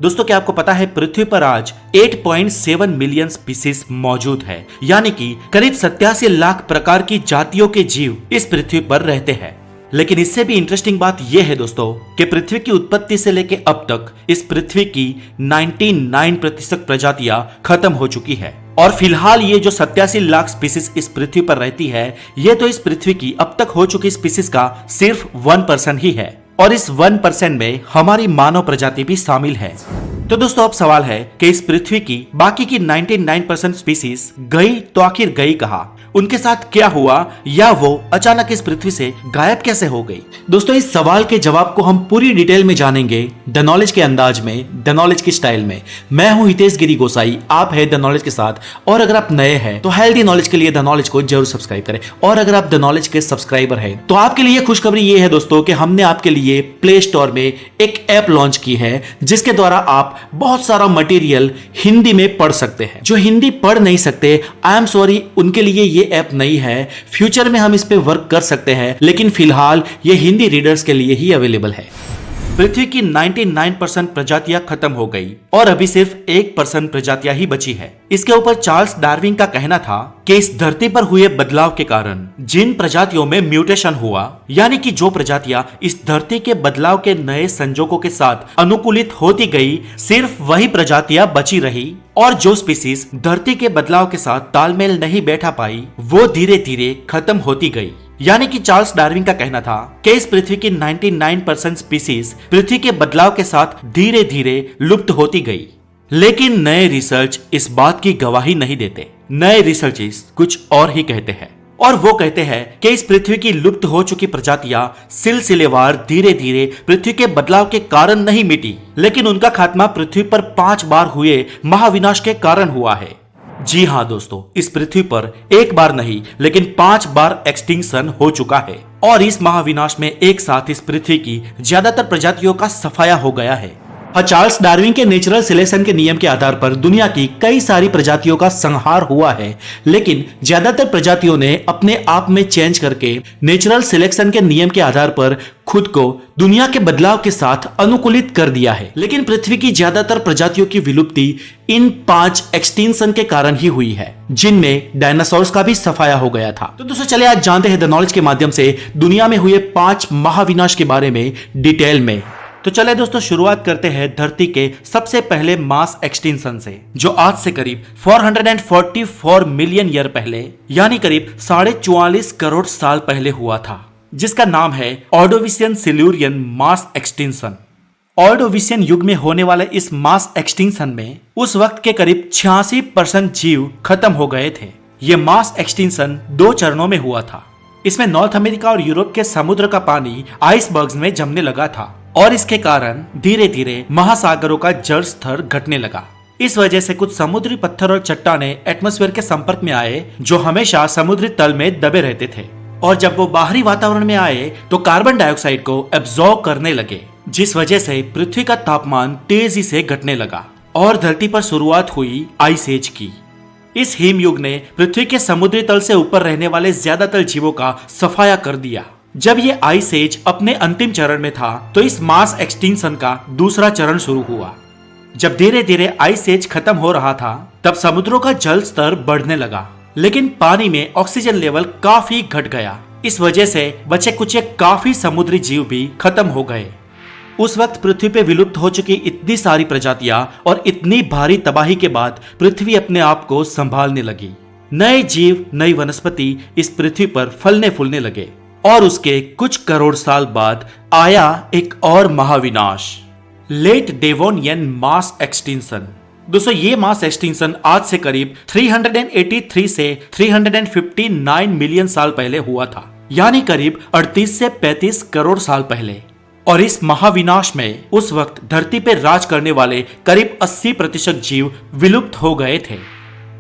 दोस्तों क्या आपको पता है पृथ्वी पर आज 8.7 मिलियन स्पीसीज मौजूद है, यानी कि करीब 87 लाख प्रकार की जातियों के जीव इस पृथ्वी पर रहते हैं। लेकिन इससे भी इंटरेस्टिंग बात यह है दोस्तों कि पृथ्वी की उत्पत्ति से लेकर अब तक इस पृथ्वी की 99% प्रजातियां खत्म हो चुकी है। और फिलहाल ये जो 87 लाख स्पीसीज इस पृथ्वी पर रहती है, ये तो इस पृथ्वी की अब तक हो चुकी स्पीसीज का सिर्फ 1% ही है। और इस 1% में हमारी मानव प्रजाति भी शामिल है। तो दोस्तों अब सवाल है कि इस पृथ्वी की बाकी की 99% स्पीसीज गई तो आखिर गई कहां? उनके साथ क्या हुआ, या वो अचानक इस पृथ्वी से गायब कैसे हो गई? दोस्तों इस सवाल के जवाब को हम पूरी डिटेल में जानेंगे द नॉलेज के अंदाज में, द नॉलेज की स्टाइल में। मैं हूं हितेश गिरी गोसाई, आप है द नॉलेज के साथ। और अगर आप नए हैं तो हेल्दी नॉलेज के लिए द नॉलेज को जरूर सब्सक्राइब करें। और अगर आप द नॉलेज के सब्सक्राइबर हैं तो आपके लिए खुशखबरी ये है दोस्तों कि हमने आपके लिए प्ले स्टोर में एक ऐप लॉन्च की है, जिसके द्वारा आप बहुत सारा मटेरियल हिंदी में पढ़ सकते हैं। जो हिंदी पढ़ नहीं सकते, आई एम सॉरी, उनके लिए ये ऐप नहीं है। फ्यूचर में हम इस पे वर्क कर सकते हैं, लेकिन फिलहाल ये हिंदी रीडर्स के लिए ही अवेलेबल है। पृथ्वी की 99% प्रजातियां खत्म हो गई और अभी सिर्फ 1% प्रजातियां ही बची है। इसके ऊपर चार्ल्स डार्विन का कहना था कि इस धरती पर हुए बदलाव के कारण जिन प्रजातियों में म्यूटेशन हुआ, यानी कि जो प्रजातियां इस धरती के बदलाव के नए संजोगों के साथ अनुकूलित होती गई, सिर्फ वही प्रजातियां बची रही। और जो स्पीसीज धरती के बदलाव के साथ तालमेल नहीं बैठा पाई, वो धीरे धीरे खत्म होती गई। यानी कि चार्ल्स डार्विन का कहना था कि इस पृथ्वी की 99% स्पीसीज पृथ्वी के बदलाव के साथ धीरे धीरे लुप्त होती गई। लेकिन नए रिसर्च इस बात की गवाही नहीं देते। नए रिसर्चर्स कुछ और ही कहते हैं, और वो कहते हैं कि इस पृथ्वी की लुप्त हो चुकी प्रजातियां सिलसिलेवार धीरे धीरे पृथ्वी के बदलाव के कारण नहीं मिटी, लेकिन उनका खात्मा पृथ्वी पर 5 बार हुए महाविनाश के कारण हुआ है। जी हाँ दोस्तों, इस पृथ्वी पर एक बार नहीं लेकिन 5 बार एक्सटिंक्शन हो चुका है। और इस महाविनाश में एक साथ इस पृथ्वी की ज्यादातर प्रजातियों का सफाया हो गया है। चार्ल्स डार्विन के नेचुरल सिलेक्शन के नियम के आधार पर दुनिया की कई सारी प्रजातियों का संहार हुआ है, लेकिन ज्यादातर प्रजातियों ने अपने आप में चेंज करके नेचुरल सिलेक्शन के नियम के आधार पर खुद को दुनिया के बदलाव के साथ अनुकूलित कर दिया है। लेकिन पृथ्वी की ज्यादातर प्रजातियों की विलुप्ति इन 5 एक्सटिंक्शन के कारण ही हुई है, जिनमें डायनासोर्स का भी सफाया हो गया था। तो दोस्तों चलिए आज जानते हैं द नॉलेज के माध्यम से दुनिया में हुए 5 महाविनाश के बारे में डिटेल में। तो चले दोस्तों शुरुआत करते हैं धरती के सबसे पहले मास एक्सटिंक्शन से, जो आज से करीब 444 मिलियन ईयर पहले, यानी करीब 44.5 करोड़ साल पहले हुआ था, जिसका नाम है Ordovician Silurian mass extinction. Ordovician युग में होने वाले इस मास एक्सटिंक्शन में उस वक्त के करीब 86% जीव खत्म हो गए थे। ये मास एक्सटिंक्शन 2 चरणों में हुआ था। इसमें नॉर्थ अमेरिका और यूरोप के समुद्र का पानी आइसबर्ग्स में जमने लगा था, और इसके कारण धीरे धीरे महासागरों का जल स्तर घटने लगा। इस वजह से कुछ समुद्री पत्थर और चट्टाने एटमॉस्फेयर के संपर्क में आए, जो हमेशा समुद्री तल में दबे रहते थे। और जब वो बाहरी वातावरण में आए तो कार्बन डाइऑक्साइड को एब्जॉर्ब करने लगे, जिस वजह से पृथ्वी का तापमान तेजी से घटने लगा और धरती पर शुरुआत हुई आइस एज की। इस हिमयुग ने पृथ्वी के समुद्री तल से ऊपर रहने वाले ज्यादातर जीवों का सफाया कर दिया। जब ये आइस एज अपने अंतिम चरण में था तो इस मास एक्सटिंक्शन का दूसरा चरण शुरू हुआ। जब धीरे धीरे आइस एज खत्म हो रहा था, तब समुद्रों का जल स्तर बढ़ने लगा, लेकिन पानी में ऑक्सीजन लेवल काफी घट गया। इस वजह से बचे कुचे काफी समुद्री जीव भी खत्म हो गए। उस वक्त पृथ्वी पे विलुप्त हो चुकी इतनी सारी प्रजातियां और इतनी भारी तबाही के बाद पृथ्वी अपने आप को संभालने लगी। नए जीव, नई वनस्पति इस पृथ्वी पर फलने फूलने लगे। और उसके कुछ करोड़ साल बाद आया एक और महाविनाश, लेट डेवोनियन मास एक्सटिंक्शन। दोस्तों ये मास एक्सटिंक्शन आज से करीब 383 से 359 मिलियन साल पहले हुआ था, यानी करीब 38 से 35 करोड़ साल पहले। और इस महाविनाश में उस वक्त धरती पर राज करने वाले करीब 80% जीव विलुप्त हो गए थे।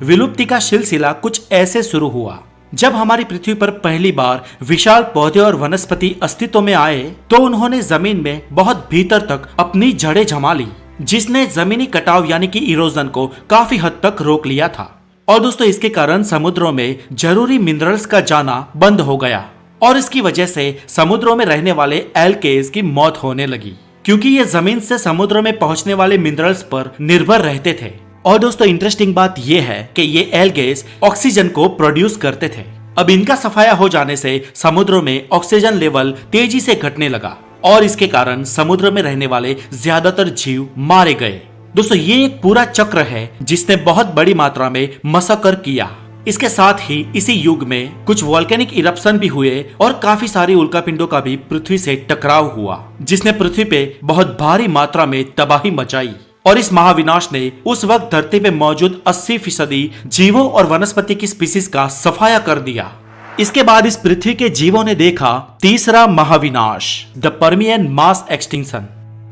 विलुप्ति का सिलसिला कुछ ऐसे शुरू हुआ। जब हमारी पृथ्वी पर पहली बार विशाल पौधे और वनस्पति अस्तित्व में आए, तो उन्होंने जमीन में बहुत भीतर तक अपनी जड़ें जमा ली, जिसने जमीनी कटाव यानी कि इरोजन को काफी हद तक रोक लिया था। और दोस्तों इसके कारण समुद्रों में जरूरी मिनरल्स का जाना बंद हो गया, और इसकी वजह से समुद्रों में रहने वाले एल्केज की मौत होने लगी, क्योंकि ये जमीन से समुद्र में पहुंचने वाले मिनरल्स पर निर्भर रहते थे। और दोस्तों इंटरेस्टिंग बात ये है कि ये एल्गेस ऑक्सीजन को प्रोड्यूस करते थे। अब इनका सफाया हो जाने से समुद्रों में ऑक्सीजन लेवल तेजी से घटने लगा और इसके कारण समुद्र में रहने वाले ज्यादातर जीव मारे गए। दोस्तों ये एक पूरा चक्र है जिसने बहुत बड़ी मात्रा में मसकर किया। इसके साथ ही इसी युग में कुछ वोल्केनिक इरप्शन भी हुए और काफी सारी उल्कापिंडों का भी पृथ्वी से टकराव हुआ, जिसने पृथ्वी पे बहुत भारी मात्रा में तबाही मचाई। और इस महाविनाश ने उस वक्त धरती पे मौजूद 80% जीवों और वनस्पति की स्पीसीज का सफाया कर दिया। इसके बाद इस पृथ्वी के जीवों ने देखा तीसरा महाविनाश, द पर्मियन मास एक्सटिंक्शन।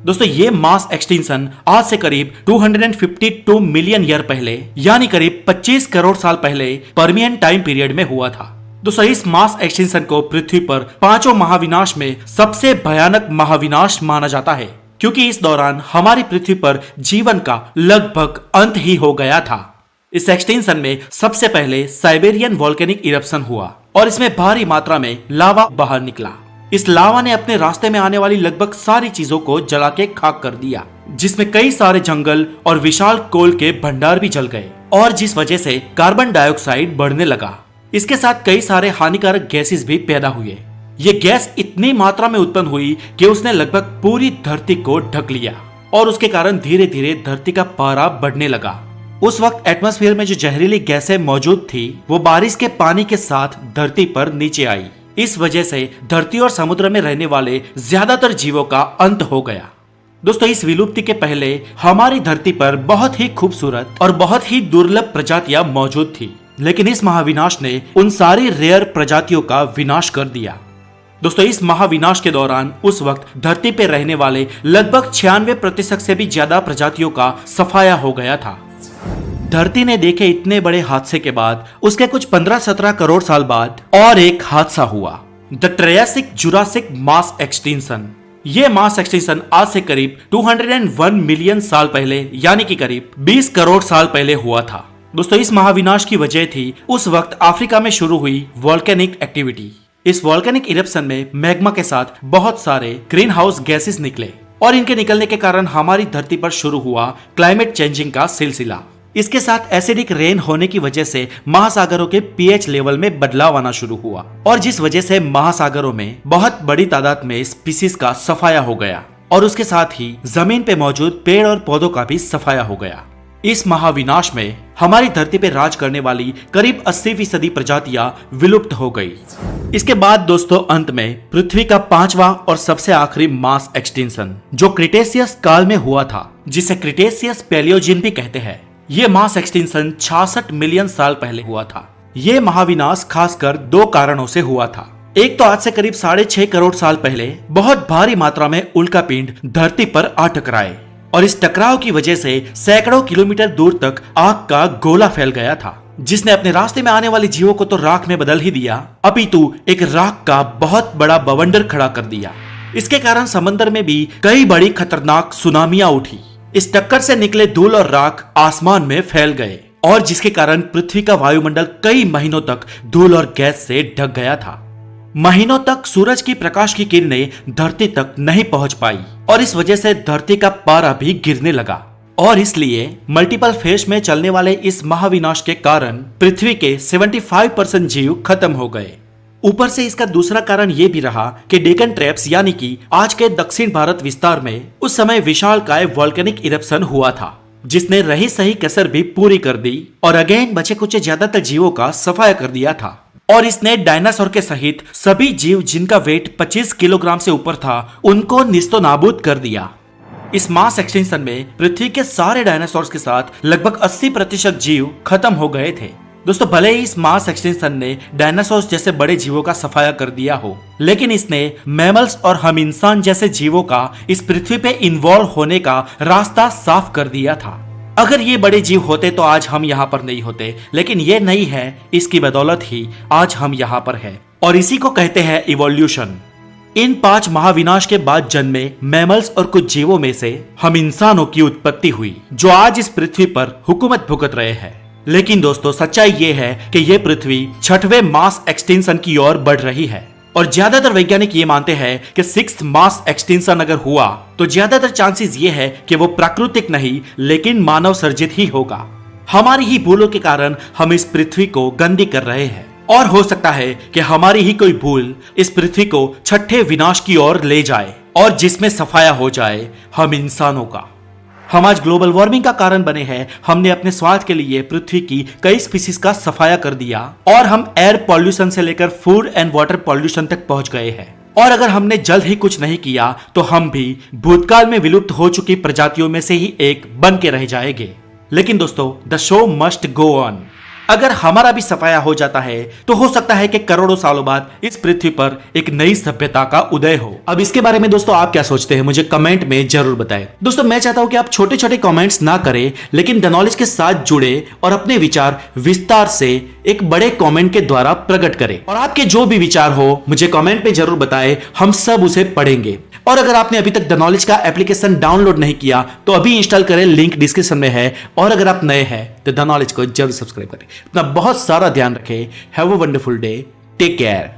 दोस्तों ये मास एक्सटिंक्शन आज से करीब 252 मिलियन ईयर पहले यानी करीब 25 करोड़ साल पहले पर्मियन टाइम पीरियड में हुआ था। दोस्तों इस मास एक्सटिंक्शन को पृथ्वी पर पांचों महाविनाश में सबसे भयानक महाविनाश माना जाता है, क्योंकि इस दौरान हमारी पृथ्वी पर जीवन का लगभग अंत ही हो गया था। इस एक्सटिंक्शन में सबसे पहले साइबेरियन वोल्केनिक इरप्शन हुआ और इसमें भारी मात्रा में लावा बाहर निकला। इस लावा ने अपने रास्ते में आने वाली लगभग सारी चीजों को जला के खाक कर दिया, जिसमें कई सारे जंगल और विशाल कोल के भंडार भी जल गए और जिस वजह से कार्बन डाइऑक्साइड बढ़ने लगा। इसके साथ कई सारे हानिकारक गैसेस भी पैदा हुए। ये गैस इतनी मात्रा में उत्पन्न हुई कि उसने लगभग पूरी धरती को ढक लिया और उसके कारण धीरे धीरे धरती का पारा बढ़ने लगा। उस वक्त एटमॉस्फेयर में जो जहरीली गैसें मौजूद थी वो बारिश के पानी के साथ धरती पर नीचे आई। इस वजह से धरती और समुद्र में रहने वाले ज्यादातर जीवों का अंत हो गया। दोस्तों इस विलुप्ति के पहले हमारी धरती पर बहुत ही खूबसूरत और बहुत ही दुर्लभ प्रजातियां मौजूद थी, लेकिन इस महाविनाश ने उन सारी रेयर प्रजातियों का विनाश कर दिया। दोस्तों इस महाविनाश के दौरान उस वक्त धरती पे रहने वाले लगभग 96% से भी ज्यादा प्रजातियों का सफाया हो गया था। धरती ने देखे इतने बड़े हादसे के बाद उसके कुछ 15-17 करोड़ साल बाद और एक हादसा हुआ, the Triassic Jurassic mass extinction. ये मास एक्सटिंक्शन आज से करीब 201 मिलियन साल पहले यानी कि करीब 20 करोड़ साल पहले हुआ था। दोस्तों इस महाविनाश की वजह थी उस वक्त अफ्रीका में शुरू हुई वोल्केनिक एक्टिविटी। इस वोल्केनिक इरप्शन में मैग्मा के साथ बहुत सारे ग्रीन हाउस गैसेस निकले और इनके निकलने के कारण हमारी धरती पर शुरू हुआ क्लाइमेट चेंजिंग का सिलसिला। इसके साथ एसिडिक रेन होने की वजह से महासागरों के पीएच लेवल में बदलाव आना शुरू हुआ और जिस वजह से महासागरों में बहुत बड़ी तादाद में स्पीसीज का सफाया हो गया और उसके साथ ही जमीन पे मौजूद पेड़ और पौधों का भी सफाया हो गया। इस महाविनाश में हमारी धरती पे राज करने वाली करीब 80% प्रजातियां विलुप्त हो गई। इसके बाद दोस्तों अंत में पृथ्वी का पांचवा और सबसे आखिरी मास एक्सटिंक्शन जो क्रिटेशियस काल में हुआ था, जिसे क्रिटेशियस पैलियोजिन भी कहते हैं। ये मास एक्सटिंक्शन 66 मिलियन साल पहले हुआ था। ये महाविनाश खासकर दो कारणों से हुआ था। एक तो आज से करीब 6.5 करोड़ साल पहले बहुत भारी मात्रा में उल्कापिंड धरती पर आ टकराए और इस टकराव की वजह से सैकड़ों किलोमीटर दूर तक आग का गोला फैल गया था, जिसने अपने रास्ते में आने वाले जीवों को तो राख में बदल ही दिया, अपितु एक राख का बहुत बड़ा बवंडर खड़ा कर दिया। इसके कारण समंदर में भी कई बड़ी खतरनाक सुनामियां उठी। इस टक्कर से निकले धूल और राख आसमान में फैल गए और जिसके कारण पृथ्वी का वायुमंडल कई महीनों तक धूल और गैस से ढक गया था। महीनों तक सूरज की प्रकाश की किरणें धरती तक नहीं पहुंच पाई और इस वजह से धरती का पारा भी गिरने लगा और इसलिए मल्टीपल फेज में चलने वाले इस महाविनाश के कारण पृथ्वी के 75% जीव खत्म हो गए। ऊपर से इसका दूसरा कारण ये भी रहा कि डेकन ट्रैप्स यानी कि आज के दक्षिण भारत विस्तार में उस समय विशालकाय वोल्केनिक इरप्शन हुआ था, जिसने रही सही कसर भी पूरी कर दी और अगेन बचे कुछ ज्यादातर जीवों का सफाया कर दिया था और इसने डायनासोर के सहित सभी जीव जिनका वेट 25 किलोग्राम से ऊपर था उनको निस्तो नाबूद कर दिया। इस मास एक्सटिंक्शन में पृथ्वी के सारे डायनासोर्स के साथ लगभग 80% जीव खत्म हो गए थे। दोस्तों भले ही इस मास एक्सटिंक्शन ने डायनासोर्स जैसे बड़े जीवों का सफाया कर दिया हो, लेकिन इसने मैमल्स और हम इंसान जैसे जीवों का इस पृथ्वी पे इन्वॉल्व होने का रास्ता साफ कर दिया था। अगर ये बड़े जीव होते तो आज हम यहाँ पर नहीं होते, लेकिन ये नहीं है, इसकी बदौलत ही आज हम यहाँ पर हैं और इसी को कहते हैं इवोल्यूशन। इन 5 महाविनाश के बाद जन्मे मैमल्स और कुछ जीवों में से हम इंसानों की उत्पत्ति हुई, जो आज इस पृथ्वी पर हुकूमत भुगत रहे हैं। लेकिन दोस्तों सच्चाई ये है कि ये पृथ्वी 6वें मास एक्सटिंक्शन की ओर बढ़ रही है और ज्यादातर वैज्ञानिक ये मानते हैं कि सिक्स्थ मास एक्सटिंक्शन अगर हुआ तो ज्यादातर चांसेस ये है कि वो प्राकृतिक नहीं लेकिन मानव सर्जित ही होगा। हमारी ही भूलों के कारण हम इस पृथ्वी को गंदी कर रहे हैं और हो सकता है कि हमारी ही कोई भूल इस पृथ्वी को छठे विनाश की ओर ले जाए और जिसमें सफाया हो जाए हम इंसानों का। हम आज ग्लोबल वार्मिंग का कारण बने हैं। हमने अपने स्वार्थ के लिए पृथ्वी की कई स्पीसीज का सफाया कर दिया और हम एयर पॉल्यूशन से लेकर फूड एंड वाटर पॉल्यूशन तक पहुंच गए हैं। और अगर हमने जल्द ही कुछ नहीं किया तो हम भी भूतकाल में विलुप्त हो चुकी प्रजातियों में से ही एक बन के रह जाएंगे। लेकिन दोस्तों, the show must go on. अगर हमारा भी सफाया हो जाता है तो हो सकता है कि करोड़ों सालों बाद इस पृथ्वी पर एक नई सभ्यता का उदय हो। अब इसके बारे में दोस्तों आप क्या सोचते हैं, मुझे कमेंट में जरूर बताएं। दोस्तों, मैं चाहता हूं कि आप छोटे छोटे कमेंट्स ना करें लेकिन द नॉलेज के साथ जुड़े और अपने विचार विस्तार से एक बड़े कमेंट के द्वारा प्रकट करें। और आपके जो भी विचार हो मुझे कमेंट में जरूर बताएं, हम सब उसे पढ़ेंगे। और अगर आपने अभी तक द नॉलेज का एप्लीकेशन डाउनलोड नहीं किया तो अभी इंस्टॉल करें, लिंक डिस्क्रिप्शन में है। और अगर आप नए हैं तो द नॉलेज को जरूर सब्सक्राइब करें। अपना बहुत सारा ध्यान रखें। Have a wonderful day, take care.